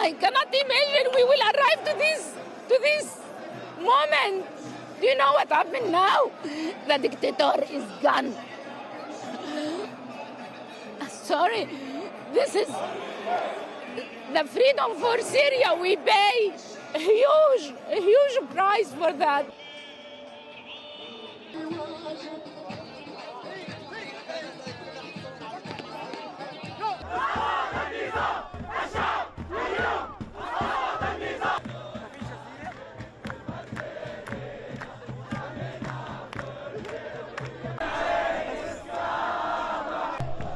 I cannot imagine we will arrive to this moment. Do you know what happened now? The dictator is gone. Sorry, this is the freedom for Syria. We pay a huge price for that.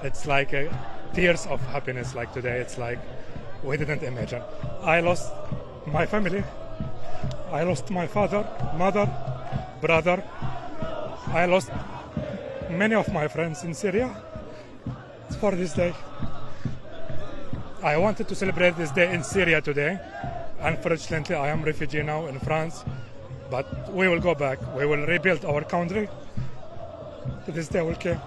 It's like tears of happiness like today. It's like we didn't imagine. I lost my family. I lost my father, mother, brother. I lost many of my friends in Syria for this day. I wanted to celebrate this day in Syria today. Unfortunately, I am a refugee now in France, but we will go back. We will rebuild our country. To this day will come.